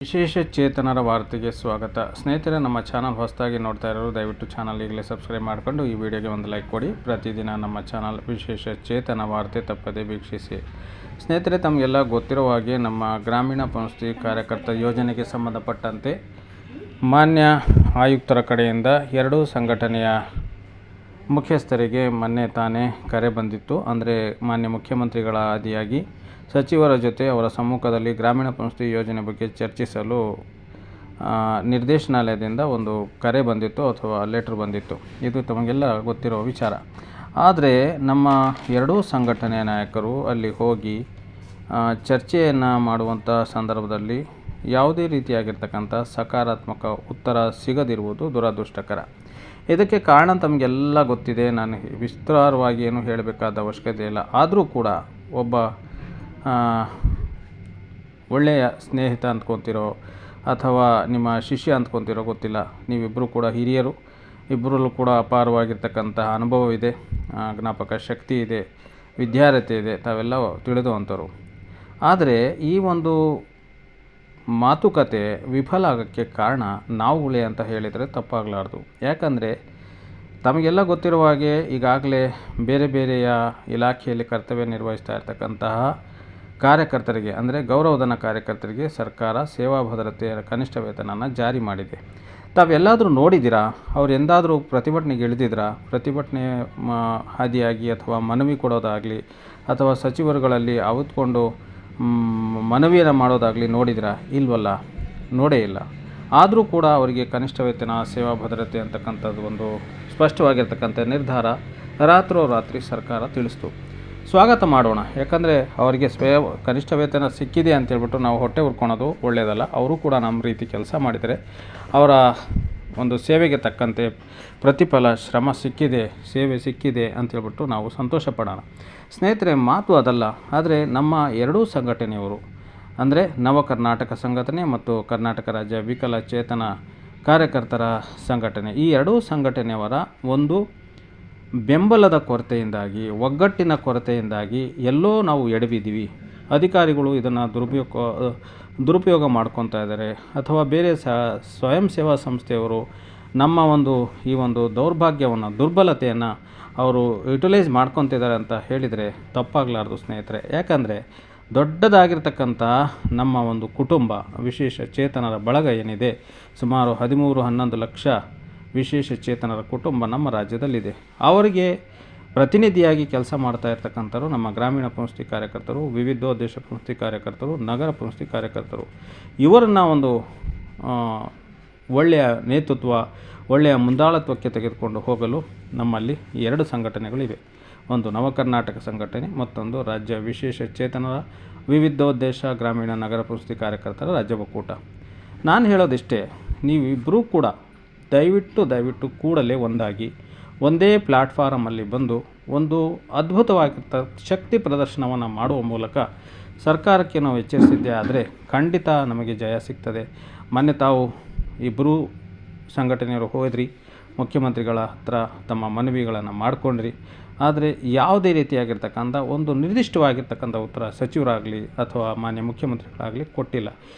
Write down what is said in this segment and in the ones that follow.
ವಿಶೇಷ ಚೇತನರ ವಾರ್ತೆಗೆ ಸ್ವಾಗತ. ಸ್ನೇಹಿತರೆ, ನಮ್ಮ ಚಾನಲ್ ಹೊಸದಾಗಿ ನೋಡ್ತಾ ಇರೋರು ದಯವಿಟ್ಟು ಚಾನಲ್ ಈಗಲೇ ಸಬ್ಸ್ಕ್ರೈಬ್ ಮಾಡಿಕೊಂಡು ಈ ವಿಡಿಯೋಗೆ ಒಂದು ಲೈಕ್ ಕೊಡಿ. ಪ್ರತಿದಿನ ನಮ್ಮ ಚಾನಲ್ ವಿಶೇಷ ಚೇತನ ವಾರ್ತೆ ತಪ್ಪದೇ ವೀಕ್ಷಿಸಿ. ಸ್ನೇಹಿತರೆ, ತಮಗೆಲ್ಲ ಗೊತ್ತಿರುವ ಹಾಗೆ ನಮ್ಮ ಗ್ರಾಮೀಣ ಪಂಚಾಯತಿ ಕಾರ್ಯಕರ್ತ ಯೋಜನೆಗೆ ಸಂಬಂಧಪಟ್ಟಂತೆ ಮಾನ್ಯ ಆಯುಕ್ತರ ಕಡೆಯಿಂದ ಎರಡೂ ಸಂಘಟನೆಯ ಮುಖ್ಯಸ್ಥರಿಗೆ ಮೊನ್ನೆ ತಾನೇ ಕರೆ ಬಂದಿತ್ತು. ಅಂದರೆ ಮಾನ್ಯ ಮುಖ್ಯಮಂತ್ರಿಗಳ ಆದಿಯಾಗಿ ಸಚಿವರ ಜೊತೆ ಅವರ ಸಮ್ಮುಖದಲ್ಲಿ ಗ್ರಾಮೀಣ ಪಂಚಾಯತಿ ಯೋಜನೆ ಬಗ್ಗೆ ಚರ್ಚಿಸಲು ನಿರ್ದೇಶನಾಲಯದಿಂದ ಒಂದು ಕರೆ ಬಂದಿತ್ತು ಅಥವಾ ಲೆಟ್ರ್ ಬಂದಿತ್ತು. ಇದು ತಮಗೆಲ್ಲ ಗೊತ್ತಿರೋ ವಿಚಾರ. ಆದರೆ ನಮ್ಮ ಎರಡೂ ಸಂಘಟನೆಯ ನಾಯಕರು ಅಲ್ಲಿ ಹೋಗಿ ಚರ್ಚೆಯನ್ನು ಮಾಡುವಂಥ ಸಂದರ್ಭದಲ್ಲಿ ಯಾವುದೇ ರೀತಿಯಾಗಿರ್ತಕ್ಕಂಥ ಸಕಾರಾತ್ಮಕ ಉತ್ತರ ಸಿಗದಿರುವುದು ದುರದೃಷ್ಟಕರ. ಇದಕ್ಕೆ ಕಾರಣ ತಮಗೆಲ್ಲ ಗೊತ್ತಿದೆ. ನಾನು ವಿಸ್ತಾರವಾಗಿ ಏನು ಹೇಳಬೇಕಾದ ಅವಶ್ಯಕತೆ ಇಲ್ಲ. ಆದರೂ ಕೂಡ ಒಬ್ಬ ಒಳ್ಳೆಯ ಸ್ನೇಹಿತ ಅಂದ್ಕೊತಿರೋ ಅಥವಾ ನಿಮ್ಮ ಶಿಷ್ಯ ಅಂದ್ಕೊತಿರೋ ಗೊತ್ತಿಲ್ಲ, ನೀವಿಬ್ಬರು ಕೂಡ ಹಿರಿಯರು, ಇಬ್ಬರಲ್ಲೂ ಕೂಡ ಅಪಾರವಾಗಿರ್ತಕ್ಕಂತಹ ಅನುಭವ ಇದೆ, ಜ್ಞಾಪಕ ಶಕ್ತಿ ಇದೆ, ವಿದ್ಯಾರ್ಹತೆ ಇದೆ, ತಾವೆಲ್ಲ ತಿಳಿದುವಂಥವ್ರು. ಆದರೆ ಈ ಒಂದು ಮಾತುಕತೆ ವಿಫಲ ಆಗೋಕ್ಕೆ ಕಾರಣ ನಾವುಗಳೇ ಅಂತ ಹೇಳಿದರೆ ತಪ್ಪಾಗಲಾರ್ದು. ಯಾಕಂದರೆ ತಮಗೆಲ್ಲ ಗೊತ್ತಿರುವ ಹಾಗೆ ಈಗಾಗಲೇ ಬೇರೆ ಬೇರೆಯ ಇಲಾಖೆಯಲ್ಲಿ ಕರ್ತವ್ಯ ನಿರ್ವಹಿಸ್ತಾ ಇರ್ತಕ್ಕಂತಹ ಕಾರ್ಯಕರ್ತರಿಗೆ, ಅಂದರೆ ಗೌರವಧನ ಕಾರ್ಯಕರ್ತರಿಗೆ ಸರ್ಕಾರ ಸೇವಾ ಭದ್ರತೆಯ ಕನಿಷ್ಠ ವೇತನನ ಜಾರಿ ಮಾಡಿದೆ. ತಾವೆಲ್ಲಾದರೂ ನೋಡಿದ್ದೀರಾ? ಅವ್ರು ಎಂದಾದರೂ ಪ್ರತಿಭಟನೆಗೆ ಇಳಿದಿದ್ರಾ? ಪ್ರತಿಭಟನೆ ಹಾದಿಯಾಗಿ ಅಥವಾ ಮನವಿ ಕೊಡೋದಾಗಲಿ ಅಥವಾ ಸಚಿವರುಗಳಲ್ಲಿ ಆವತ್ಕೊಂಡು ಮನವಿಯನ್ನು ಮಾಡೋದಾಗಲಿ ನೋಡಿದಿರಾ? ಇಲ್ವಲ್ಲ, ನೋಡೇ ಇಲ್ಲ. ಆದರೂ ಕೂಡ ಅವರಿಗೆ ಕನಿಷ್ಠ ವೇತನ, ಸೇವಾ ಭದ್ರತೆ ಅಂತಕ್ಕಂಥದ್ದು ಒಂದು ಸ್ಪಷ್ಟವಾಗಿರ್ತಕ್ಕಂಥ ನಿರ್ಧಾರ ರಾತ್ರೋರಾತ್ರಿ ಸರ್ಕಾರ ತಿಳಿಸ್ತು. ಸ್ವಾಗತ ಮಾಡೋಣ. ಯಾಕಂದರೆ ಅವರಿಗೆ ಕನಿಷ್ಠ ವೇತನ ಸಿಕ್ಕಿದೆ ಅಂತೇಳ್ಬಿಟ್ಟು ನಾವು ಹೊಟ್ಟೆ ಹುರ್ಕೊಳೋದು ಒಳ್ಳೆಯದಲ್ಲ. ಅವರು ಕೂಡ ನಮ್ಮ ರೀತಿ ಕೆಲಸ ಮಾಡಿದರೆ ಅವರ ಒಂದು ಸೇವೆಗೆ ತಕ್ಕಂತೆ ಪ್ರತಿಫಲ, ಶ್ರಮ ಸಿಕ್ಕಿದೆ, ಸೇವೆ ಸಿಕ್ಕಿದೆ ಅಂತೇಳ್ಬಿಟ್ಟು ನಾವು ಸಂತೋಷ ಪಡೋಣ. ಸ್ನೇಹಿತರೆ, ಮಾತು ಅದಲ್ಲ. ಆದರೆ ನಮ್ಮ ಎರಡೂ ಸಂಘಟನೆಯವರು, ಅಂದರೆ ನವ ಕರ್ನಾಟಕ ಸಂಘಟನೆ ಮತ್ತು ಕರ್ನಾಟಕ ರಾಜ್ಯ ವಿಕಲಚೇತನ ಕಾರ್ಯಕರ್ತರ ಸಂಘಟನೆ, ಈ ಎರಡೂ ಸಂಘಟನೆಯವರ ಒಂದು ಬೆಂಬಲದ ಕೊರತೆಯಿಂದಾಗಿ, ಒಗ್ಗಟ್ಟಿನ ಕೊರತೆಯಿಂದಾಗಿ ಎಲ್ಲೋ ನಾವು ಎಡವಿದ್ದೀವಿ. ಅಧಿಕಾರಿಗಳು ಇದನ್ನು ದುರುಪಯೋಗ ಮಾಡ್ಕೊತಾ ಇದ್ದಾರೆ, ಅಥವಾ ಬೇರೆ ಸ್ವಯಂ ಸೇವಾ ಸಂಸ್ಥೆಯವರು ನಮ್ಮ ಈ ಒಂದು ದೌರ್ಭಾಗ್ಯವನ್ನು, ದುರ್ಬಲತೆಯನ್ನು ಅವರು ಯುಟಿಲೈಸ್ ಮಾಡ್ಕೊತಿದ್ದಾರೆ ಅಂತ ಹೇಳಿದರೆ ತಪ್ಪಾಗಲಾರ್ದು ಸ್ನೇಹಿತರೆ. ಯಾಕಂದರೆ ದೊಡ್ಡದಾಗಿರ್ತಕ್ಕಂಥ ನಮ್ಮ ಒಂದು ಕುಟುಂಬ, ವಿಶೇಷ ಚೇತನರ ಬಳಗ ಏನಿದೆ, ಸುಮಾರು 13-11 ಲಕ್ಷ ವಿಶೇಷ ಚೇತನರ ಕುಟುಂಬ ನಮ್ಮ ರಾಜ್ಯದಲ್ಲಿದೆ. ಅವರಿಗೆ ಪ್ರತಿನಿಧಿಯಾಗಿ ಕೆಲಸ ಮಾಡ್ತಾ ಇರ್ತಕ್ಕಂಥವ್ರು ನಮ್ಮ ಗ್ರಾಮೀಣ ಪಂಚಾಯತಿ ಕಾರ್ಯಕರ್ತರು, ವಿವಿಧೋದ್ದೇಶ ಪಂಚಾಯತಿ ಕಾರ್ಯಕರ್ತರು, ನಗರ ಪಂಚಾಯತಿ ಕಾರ್ಯಕರ್ತರು. ಇವರನ್ನು ಒಂದು ಒಳ್ಳೆಯ ನೇತೃತ್ವ, ಒಳ್ಳೆಯ ಮುಂದಾಳತ್ವಕ್ಕೆ ತೆಗೆದುಕೊಂಡು ಹೋಗಲು ನಮ್ಮಲ್ಲಿ ಎರಡು ಸಂಘಟನೆಗಳಿವೆ. ಒಂದು ನವ ಕರ್ನಾಟಕ ಸಂಘಟನೆ, ಮತ್ತೊಂದು ರಾಜ್ಯ ವಿಶೇಷ ಚೇತನರ ವಿವಿಧೋದ್ದೇಶ ಗ್ರಾಮೀಣ ನಗರ ಪಂಚಾಯತಿ ಕಾರ್ಯಕರ್ತರ ರಾಜ್ಯ ಒಕ್ಕೂಟ. ನಾನು ಹೇಳೋದಿಷ್ಟೇ, ನೀವಿಬ್ಬರೂ ಕೂಡ ದಯವಿಟ್ಟು ಕೂಡಲೇ ಒಂದಾಗಿ ಒಂದೇ ಪ್ಲ್ಯಾಟ್ಫಾರಮಲ್ಲಿ ಬಂದು ಒಂದು ಅದ್ಭುತವಾಗಿರ್ತ ಶಕ್ತಿ ಪ್ರದರ್ಶನವನ್ನು ಮಾಡುವ ಮೂಲಕ ಸರ್ಕಾರಕ್ಕೆ ನಾವು ಎಚ್ಚರಿಸಿದ್ದೇ ಆದರೆ ಖಂಡಿತ ನಮಗೆ ಜಯ ಸಿಗ್ತದೆ. ಮೊನ್ನೆ ತಾವು ಇಬ್ಬರೂ ಸಂಘಟನೆಯವರು ಹೋದ್ರಿ, ಮುಖ್ಯಮಂತ್ರಿಗಳ ಹತ್ರ ತಮ್ಮ ಮನವಿಗಳನ್ನು ಮಾಡಿಕೊಂಡ್ರಿ. ಆದರೆ ಯಾವುದೇ ರೀತಿಯಾಗಿರ್ತಕ್ಕಂಥ ಒಂದು ನಿರ್ದಿಷ್ಟವಾಗಿರ್ತಕ್ಕಂಥ ಉತ್ತರ ಸಚಿವರಾಗಲಿ ಅಥವಾ ಮಾನ್ಯ ಮುಖ್ಯಮಂತ್ರಿಗಳಾಗಲಿ ಕೊಟ್ಟಿಲ್ಲ.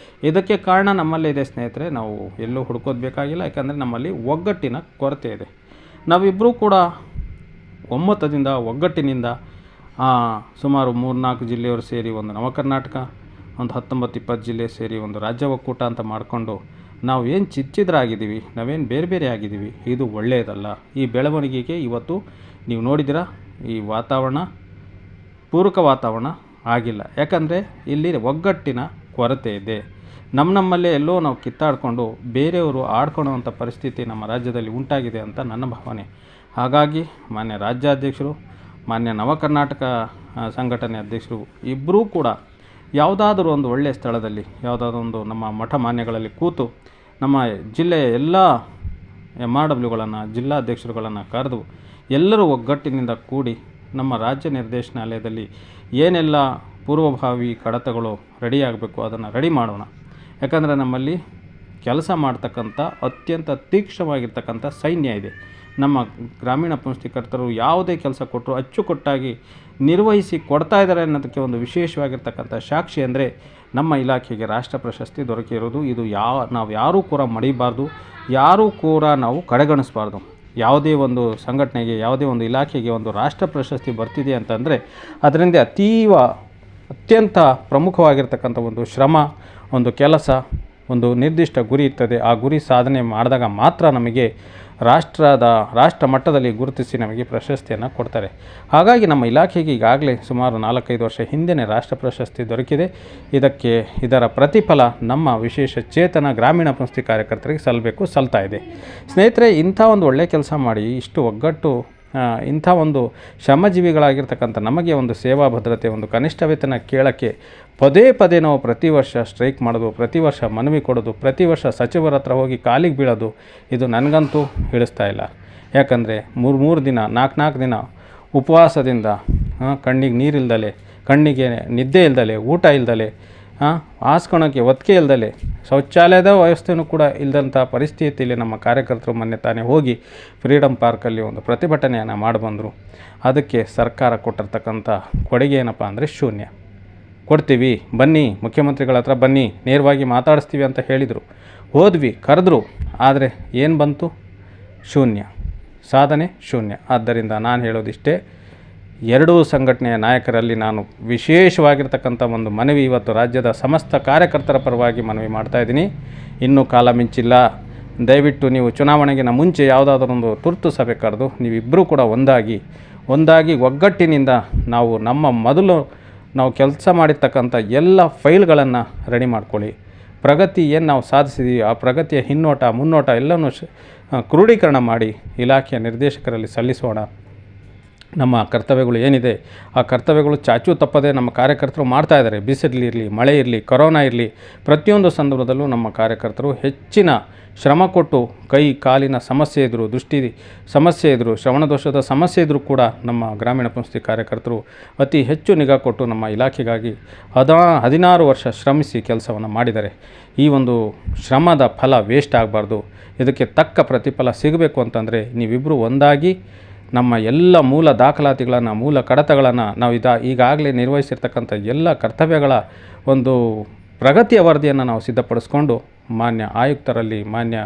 ಇದಕ್ಕೆ ಕಾರಣ ನಮ್ಮಲ್ಲೇ ಇದೆ ಸ್ನೇಹಿತರೆ. ನಾವು ಎಲ್ಲೂ ಹುಡುಕೋದು ಬೇಕಾಗಿಲ್ಲ. ಯಾಕಂದರೆ ನಮ್ಮಲ್ಲಿ ಒಗ್ಗಟ್ಟಿನ ಕೊರತೆ ಇದೆ. ನಾವಿಬ್ಬರೂ ಕೂಡ ಒಗ್ಗಟ್ಟಿನಿಂದ ಸುಮಾರು 3-4 ಜಿಲ್ಲೆಯವರು ಸೇರಿ ಒಂದು ನವ ಕರ್ನಾಟಕ, ಒಂದು 19-20 ಜಿಲ್ಲೆ ಸೇರಿ ಒಂದು ರಾಜ್ಯ ಒಕ್ಕೂಟ ಅಂತ ಮಾಡಿಕೊಂಡು ನಾವು ಏನು ಚಿಚ್ಚಿದ್ರಾಗಿದ್ದೀವಿ, ನಾವೇನು ಬೇರೆ ಆಗಿದ್ದೀವಿ. ಇದು ಒಳ್ಳೆಯದಲ್ಲ. ಈ ಬೆಳವಣಿಗೆಗೆ ಇವತ್ತು ನೀವು ನೋಡಿದಿರ, ಈ ವಾತಾವರಣ ಪೂರಕ ವಾತಾವರಣ ಆಗಿಲ್ಲ. ಯಾಕಂದರೆ ಇಲ್ಲಿ ಒಗ್ಗಟ್ಟಿನ ಕೊರತೆ ಇದೆ. ನಮ್ಮಲ್ಲೇ ಎಲ್ಲೋ ನಾವು ಕಿತ್ತಾಡಿಕೊಂಡು ಬೇರೆಯವರು ಆಡ್ಕೊಳ್ಳೋವಂಥ ಪರಿಸ್ಥಿತಿ ನಮ್ಮ ರಾಜ್ಯದಲ್ಲಿ ಉಂಟಾಗಿದೆ ಅಂತ ನನ್ನ ಭಾವನೆ. ಹಾಗಾಗಿ ಮಾನ್ಯ ರಾಜ್ಯಾಧ್ಯಕ್ಷರು, ಮಾನ್ಯ ನವ ಕರ್ನಾಟಕ ಸಂಘಟನೆ ಅಧ್ಯಕ್ಷರು ಇಬ್ಬರೂ ಕೂಡ ಯಾವುದಾದ್ರೂ ಒಂದು ಒಳ್ಳೆಯ ಸ್ಥಳದಲ್ಲಿ, ಯಾವುದಾದ್ರೂ ಒಂದು ನಮ್ಮ ಮಠ ಮಾನ್ಯಗಳಲ್ಲಿ ಕೂತು ನಮ್ಮ ಜಿಲ್ಲೆಯ ಎಲ್ಲ MRWಗಳನ್ನು, ಜಿಲ್ಲಾಧ್ಯಕ್ಷರುಗಳನ್ನು ಕರೆದು ಎಲ್ಲರೂ ಒಗ್ಗಟ್ಟಿನಿಂದ ಕೂಡಿ ನಮ್ಮ ರಾಜ್ಯ ನಿರ್ದೇಶನಾಲಯದಲ್ಲಿ ಏನೆಲ್ಲ ಪೂರ್ವಭಾವಿ ಕಡತಗಳು ರೆಡಿಯಾಗಬೇಕು ಅದನ್ನು ರೆಡಿ ಮಾಡೋಣ. ಯಾಕಂದರೆ ನಮ್ಮಲ್ಲಿ ಕೆಲಸ ಮಾಡ್ತಕ್ಕಂಥ ಅತ್ಯಂತ ತೀಕ್ಷ್ಣವಾಗಿರ್ತಕ್ಕಂಥ ಸೈನ್ಯ ಇದೆ. ನಮ್ಮ ಗ್ರಾಮೀಣ ಪಂಚಾಯತಿಕರ್ತರು ಯಾವುದೇ ಕೆಲಸ ಕೊಟ್ಟರು ಅಚ್ಚುಕಟ್ಟಾಗಿ ನಿರ್ವಹಿಸಿ ಕೊಡ್ತಾ ಇದ್ದಾರೆ ಅನ್ನೋದಕ್ಕೆ ಒಂದು ವಿಶೇಷವಾಗಿರ್ತಕ್ಕಂಥ ಸಾಕ್ಷಿ ಅಂದರೆ ನಮ್ಮ ಇಲಾಖೆಗೆ ರಾಷ್ಟ್ರ ಪ್ರಶಸ್ತಿ ದೊರಕಿರೋದು. ಇದು ನಾವು ಯಾರೂ ಕೂಡ ಮಡಿಬಾರ್ದು, ಯಾರೂ ಕೂಡ ನಾವು ಕಡೆಗಣಿಸಬಾರ್ದು. ಯಾವುದೇ ಒಂದು ಸಂಘಟನೆಗೆ, ಯಾವುದೇ ಒಂದು ಇಲಾಖೆಗೆ ಒಂದು ರಾಷ್ಟ್ರ ಪ್ರಶಸ್ತಿ ಬರ್ತಿದೆ ಅಂತಂದರೆ ಅದರಿಂದ ಅತ್ಯಂತ ಪ್ರಮುಖವಾಗಿರ್ತಕ್ಕಂಥ ಒಂದು ಶ್ರಮ, ಒಂದು ಕೆಲಸ, ಒಂದು ನಿರ್ದಿಷ್ಟ ಗುರಿ ಇರ್ತದೆ. ಆ ಗುರಿ ಸಾಧನೆ ಮಾಡಿದಾಗ ಮಾತ್ರ ನಮಗೆ ರಾಷ್ಟ್ರ ಮಟ್ಟದಲ್ಲಿ ಗುರುತಿಸಿ ನಮಗೆ ಪ್ರಶಸ್ತಿಯನ್ನು ಕೊಡ್ತಾರೆ. ಹಾಗಾಗಿ ನಮ್ಮ ಇಲಾಖೆಗೆ ಈಗಾಗಲೇ ಸುಮಾರು 4-5 ವರ್ಷ ಹಿಂದೆ ರಾಷ್ಟ್ರ ಪ್ರಶಸ್ತಿ ದೊರಕಿದೆ. ಇದರ ಪ್ರತಿಫಲ ನಮ್ಮ ವಿಶೇಷ ಚೇತನ ಗ್ರಾಮೀಣ ಪಂಚಾಯತಿ ಕಾರ್ಯಕರ್ತರಿಗೆ ಸಲ್ತಾ ಇದೆ. ಸ್ನೇಹಿತರೆ, ಇಂಥ ಒಂದು ಒಳ್ಳೆಯ ಕೆಲಸ ಮಾಡಿ ಇಷ್ಟು ಒಗ್ಗಟ್ಟು, ಇಂಥ ಒಂದು ಶ್ರಮಜೀವಿಗಳಾಗಿರ್ತಕ್ಕಂಥ ನಮಗೆ ಒಂದು ಸೇವಾ ಭದ್ರತೆ, ಒಂದು ಕನಿಷ್ಠ ವೇತನ ಕೇಳೋಕ್ಕೆ ಪದೇ ನಾವು ಪ್ರತಿ ವರ್ಷ ಸ್ಟ್ರೈಕ್ ಮಾಡೋದು, ಪ್ರತಿ ವರ್ಷ ಮನವಿ ಕೊಡೋದು, ಪ್ರತಿ ವರ್ಷ ಸಚಿವರ ಹತ್ರ ಹೋಗಿ ಕಾಲಿಗೆ ಬೀಳೋದು, ಇದು ನನಗಂತೂ ಹಿಡಿಸ್ತಾ ಇಲ್ಲ. ಯಾಕಂದರೆ 3 ದಿನ 4 ದಿನ ಉಪವಾಸದಿಂದ, ಕಣ್ಣಿಗೆ ನೀರಿಲ್ದಲೆ, ಕಣ್ಣಿಗೆ ನಿದ್ದೆ ಇಲ್ದಲೆ, ಊಟ ಇಲ್ದಲೆ, ಹಾಸ್ಕೊಳೋಕ್ಕೆ ಒತ್ತಿಗೆ ಇಲ್ದಲೆ, ಶೌಚಾಲಯದ ವ್ಯವಸ್ಥೆಯೂ ಕೂಡ ಇಲ್ಲದಂಥ ಪರಿಸ್ಥಿತಿಯಲ್ಲಿ ನಮ್ಮ ಕಾರ್ಯಕರ್ತರು ಮೊನ್ನೆ ತಾನೇ ಹೋಗಿ ಫ್ರೀಡಮ್ ಪಾರ್ಕಲ್ಲಿ ಒಂದು ಪ್ರತಿಭಟನೆಯನ್ನು ಮಾಡಿಬಂದರು. ಅದಕ್ಕೆ ಸರ್ಕಾರ ಕೊಟ್ಟಿರ್ತಕ್ಕಂಥ ಕೊಡುಗೆ ಏನಪ್ಪ ಅಂದರೆ ಶೂನ್ಯ. ಕೊಡ್ತೀವಿ, ಬನ್ನಿ ಮುಖ್ಯಮಂತ್ರಿಗಳ ಹತ್ರ ಬನ್ನಿ, ನೇರವಾಗಿ ಮಾತಾಡಿಸ್ತೀವಿ ಅಂತ ಹೇಳಿದರು. ಹೋದ್ವಿ, ಕರೆದ್ರು, ಆದರೆ ಏನು ಬಂತು? ಶೂನ್ಯ, ಸಾಧನೆ ಶೂನ್ಯ. ಆದ್ದರಿಂದ ನಾನು ಹೇಳೋದಿಷ್ಟೇ, ಎರಡೂ ಸಂಘಟನೆಯ ನಾಯಕರಲ್ಲಿ ನಾನು ವಿಶೇಷವಾಗಿರ್ತಕ್ಕಂಥ ಒಂದು ಮನವಿ ಇವತ್ತು ರಾಜ್ಯದ ಸಮಸ್ತ ಕಾರ್ಯಕರ್ತರ ಪರವಾಗಿ ಮನವಿ ಮಾಡ್ತಾಯಿದ್ದೀನಿ. ಇನ್ನೂ ಕಾಲ ಮಿಂಚಿಲ್ಲ. ದಯವಿಟ್ಟು ನೀವು ಚುನಾವಣೆಗಿನ ಮುಂಚೆ ಯಾವುದಾದ್ರೂ ಒಂದು ತುರ್ತು ಸಭೆ ಕರೆದು ನೀವಿಬ್ಬರೂ ಕೂಡ ಒಂದಾಗಿ ಒಗ್ಗಟ್ಟಿನಿಂದ ನಾವು ಕೆಲಸ ಮಾಡಿರ್ತಕ್ಕಂಥ ಎಲ್ಲ ಫೈಲ್ಗಳನ್ನು ರೆಡಿ ಮಾಡ್ಕೊಳ್ಳಿ. ಪ್ರಗತಿ ಏನು ನಾವು ಸಾಧಿಸಿದ್ದೀವಿ ಆ ಪ್ರಗತಿಯ ಮುನ್ನೋಟ ಎಲ್ಲನೂ ಕ್ರೋಢೀಕರಣ ಮಾಡಿ ಇಲಾಖೆಯ ನಿರ್ದೇಶಕರಲ್ಲಿ ಸಲ್ಲಿಸೋಣ. ನಮ್ಮ ಕರ್ತವ್ಯಗಳು ಏನಿದೆ ಆ ಕರ್ತವ್ಯಗಳು ಚಾಚೂ ತಪ್ಪದೆ ನಮ್ಮ ಕಾರ್ಯಕರ್ತರು ಮಾಡ್ತಾಯಿದ್ದಾರೆ. ಬಿಸಿಲಿರಲಿ, ಮಳೆ ಇರಲಿ, ಕೊರೋನಾ ಇರಲಿ, ಪ್ರತಿಯೊಂದು ಸಂದರ್ಭದಲ್ಲೂ ನಮ್ಮ ಕಾರ್ಯಕರ್ತರು ಹೆಚ್ಚಿನ ಶ್ರಮ ಕೊಟ್ಟು, ಕೈ ಕಾಲಿನ ಸಮಸ್ಯೆ ಇದ್ದರೂ, ದೃಷ್ಟಿ ಸಮಸ್ಯೆ ಇದ್ದರೂ, ಶ್ರವಣದೋಷದ ಸಮಸ್ಯೆ ಇದ್ದರೂ ಕೂಡ ನಮ್ಮ ಗ್ರಾಮೀಣ ಪಂಚಾಯತಿ ಕಾರ್ಯಕರ್ತರು ಅತಿ ಹೆಚ್ಚು ನಿಗಾ ಕೊಟ್ಟು ನಮ್ಮ ಇಲಾಖೆಗಾಗಿ 16 ವರ್ಷ ಶ್ರಮಿಸಿ ಕೆಲಸವನ್ನು ಮಾಡಿದ್ದಾರೆ. ಈ ಒಂದು ಶ್ರಮದ ಫಲ ವೇಸ್ಟ್ ಆಗಬಾರ್ದು. ಇದಕ್ಕೆ ತಕ್ಕ ಪ್ರತಿಫಲ ಸಿಗಬೇಕು ಅಂತಂದರೆ ನೀವಿಬ್ಬರು ಒಂದಾಗಿ ನಮ್ಮ ಎಲ್ಲ ಮೂಲ ದಾಖಲಾತಿಗಳನ್ನು, ಮೂಲ ಕಡತಗಳನ್ನು, ನಾವು ಈಗಾಗಲೇ ನಿರ್ವಹಿಸಿರ್ತಕ್ಕಂಥ ಎಲ್ಲ ಕರ್ತವ್ಯಗಳ ಒಂದು ಪ್ರಗತಿಯ ವರದಿಯನ್ನು ನಾವು ಸಿದ್ಧಪಡಿಸ್ಕೊಂಡು ಮಾನ್ಯ ಆಯುಕ್ತರಲ್ಲಿ, ಮಾನ್ಯ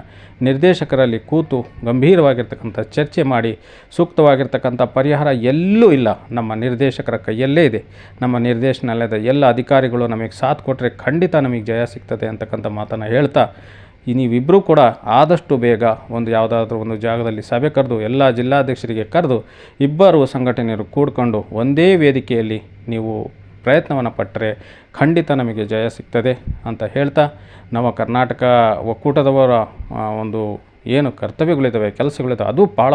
ನಿರ್ದೇಶಕರಲ್ಲಿ ಕೂತು ಗಂಭೀರವಾಗಿರ್ತಕ್ಕಂಥ ಚರ್ಚೆ ಮಾಡಿ ಸೂಕ್ತವಾಗಿರ್ತಕ್ಕಂಥ ಪರಿಹಾರ ಎಲ್ಲೂ ಇಲ್ಲ, ನಮ್ಮ ನಿರ್ದೇಶಕರ ಕೈಯಲ್ಲೇ ಇದೆ. ನಮ್ಮ ನಿರ್ದೇಶನಾಲಯದ ಎಲ್ಲ ಅಧಿಕಾರಿಗಳು ನಮಗೆ ಸಾಥ್ ಕೊಟ್ಟರೆ ಖಂಡಿತ ನಮಗೆ ಜಯ ಸಿಗ್ತದೆ ಅಂತಕ್ಕಂಥ ಮಾತನ್ನು ಹೇಳ್ತಾ, ನೀವಿಬ್ಬರೂ ಕೂಡ ಆದಷ್ಟು ಬೇಗ ಯಾವುದಾದ್ರೂ ಒಂದು ಜಾಗದಲ್ಲಿ ಸಭೆ ಕರೆದು ಎಲ್ಲ ಜಿಲ್ಲಾಧ್ಯಕ್ಷರಿಗೆ ಕರೆದು ಇಬ್ಬರು ಸಂಘಟನೆಯರು ಕೂಡ್ಕೊಂಡು ಒಂದೇ ವೇದಿಕೆಯಲ್ಲಿ ನೀವು ಪ್ರಯತ್ನವನ್ನು ಪಟ್ಟರೆ ಖಂಡಿತ ನಮಗೆ ಜಯ ಸಿಗ್ತದೆ ಅಂತ ಹೇಳ್ತಾ, ನಮ್ಮ ಕರ್ನಾಟಕ ಒಕ್ಕೂಟದವರ ಒಂದು ಏನು ಕರ್ತವ್ಯಗಳಿದ್ದಾವೆ, ಕೆಲಸಗಳಿದ್ದಾವೆ, ಅದು ಭಾಳ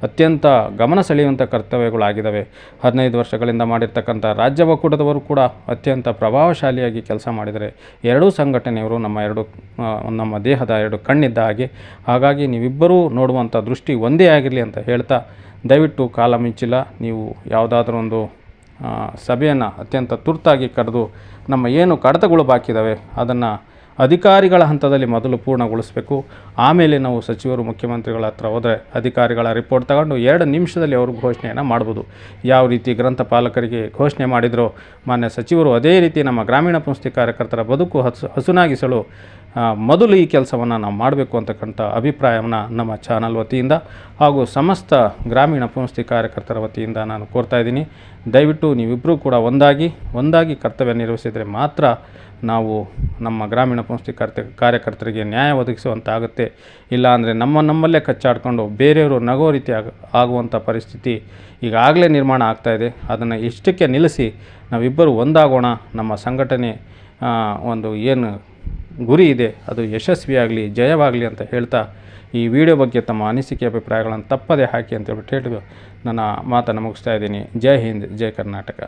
ಅತ್ಯಂತ ಗಮನ ಸೆಳೆಯುವಂಥ ಕರ್ತವ್ಯಗಳಾಗಿದ್ದಾವೆ. 15 ವರ್ಷಗಳಿಂದ ಮಾಡಿರ್ತಕ್ಕಂಥ ರಾಜ್ಯ ಒಕ್ಕೂಟದವರು ಕೂಡ ಅತ್ಯಂತ ಪ್ರಭಾವಶಾಲಿಯಾಗಿ ಕೆಲಸ ಮಾಡಿದರೆ, ಎರಡೂ ಸಂಘಟನೆಯವರು ನಮ್ಮ ದೇಹದ 2 ಕಣ್ಣಿದ್ದ ಹಾಗೆ. ಹಾಗಾಗಿ ನೀವಿಬ್ಬರೂ ನೋಡುವಂಥ ದೃಷ್ಟಿ ಒಂದೇ ಆಗಿರಲಿ ಅಂತ ಹೇಳ್ತಾ, ದಯವಿಟ್ಟು ಕಾಲ ಮಿಂಚಿಲ್ಲ, ನೀವು ಯಾವುದಾದ್ರೂ ಒಂದು ಸಭೆಯನ್ನು ಅತ್ಯಂತ ತುರ್ತಾಗಿ ಕರೆದು ನಮ್ಮ ಏನು ಕಡತಗಳು ಬಾಕಿ ಇದ್ದಾವೆ ಅದನ್ನು ಅಧಿಕಾರಿಗಳ ಹಂತದಲ್ಲಿ ಮೊದಲು ಪೂರ್ಣಗೊಳಿಸಬೇಕು. ಆಮೇಲೆ ನಾವು ಸಚಿವರು, ಮುಖ್ಯಮಂತ್ರಿಗಳ ಹತ್ರ ಹೋದರೆ ಅಧಿಕಾರಿಗಳ ರಿಪೋರ್ಟ್ ತಗೊಂಡು 2 ನಿಮಿಷದಲ್ಲಿ ಅವರು ಘೋಷಣೆಯನ್ನು ಮಾಡ್ಬೋದು. ಯಾವ ರೀತಿ ಗ್ರಂಥಪಾಲಕರಿಗೆ ಘೋಷಣೆ ಮಾಡಿದರೋ ಮಾನ್ಯ ಸಚಿವರು, ಅದೇ ರೀತಿ ನಮ್ಮ ಗ್ರಾಮೀಣ ಪಂಚಾಯತಿ ಕಾರ್ಯಕರ್ತರ ಬದುಕು ಹಸುನಾಗಿಸಲು ಮೊದಲು ಈ ಕೆಲಸವನ್ನು ನಾವು ಮಾಡಬೇಕು ಅಂತಕ್ಕಂಥ ಅಭಿಪ್ರಾಯವನ್ನು ನಮ್ಮ ಚಾನಲ್ ವತಿಯಿಂದ ಹಾಗೂ ಸಮಸ್ತ ಗ್ರಾಮೀಣ ಪಂಚಾಯತಿ ಕಾರ್ಯಕರ್ತರ ವತಿಯಿಂದ ನಾನು ಕೋರ್ತಾಯಿದ್ದೀನಿ. ದಯವಿಟ್ಟು ನೀವಿಬ್ಬರೂ ಕೂಡ ಒಂದಾಗಿ ಕರ್ತವ್ಯ ನಿರ್ವಹಿಸಿದರೆ ಮಾತ್ರ ನಾವು ನಮ್ಮ ಗ್ರಾಮೀಣ ಪಂಚಾಯತಿ ಕಾರ್ಯಕರ್ತರಿಗೆ ನ್ಯಾಯ ಒದಗಿಸುವಂತಾಗುತ್ತೆ. ಇಲ್ಲಾಂದರೆ ನಮ್ಮಲ್ಲೇ ಕಚ್ಚಾಡಿಕೊಂಡು ಬೇರೆಯವರು ನಗೋ ರೀತಿ ಆಗುವಂಥ ಪರಿಸ್ಥಿತಿ ಈಗಾಗಲೇ ನಿರ್ಮಾಣ ಆಗ್ತಾಯಿದೆ. ಅದನ್ನು ಇಷ್ಟಕ್ಕೆ ನಿಲ್ಲಿಸಿ ನಾವಿಬ್ಬರು ಒಂದಾಗೋಣ. ನಮ್ಮ ಸಂಘಟನೆ ಒಂದು ಏನು ಗುರಿ ಇದೆ ಅದು ಯಶಸ್ವಿಯಾಗಲಿ, ಜಯವಾಗಲಿ ಅಂತ ಹೇಳ್ತಾ, ಈ ವಿಡಿಯೋ ಬಗ್ಗೆ ತಮ್ಮ ಅನಿಸಿಕೆ ಅಭಿಪ್ರಾಯಗಳನ್ನು ತಪ್ಪದೇ ಹಾಕಿ ಅಂತ ಹೇಳ್ಬಿಟ್ಟು ನನ್ನ ಮಾತನ್ನು ಮುಗಿಸ್ತಾ ಇದ್ದೀನಿ. ಜೈ ಹಿಂದ್, ಜೈ ಕರ್ನಾಟಕ.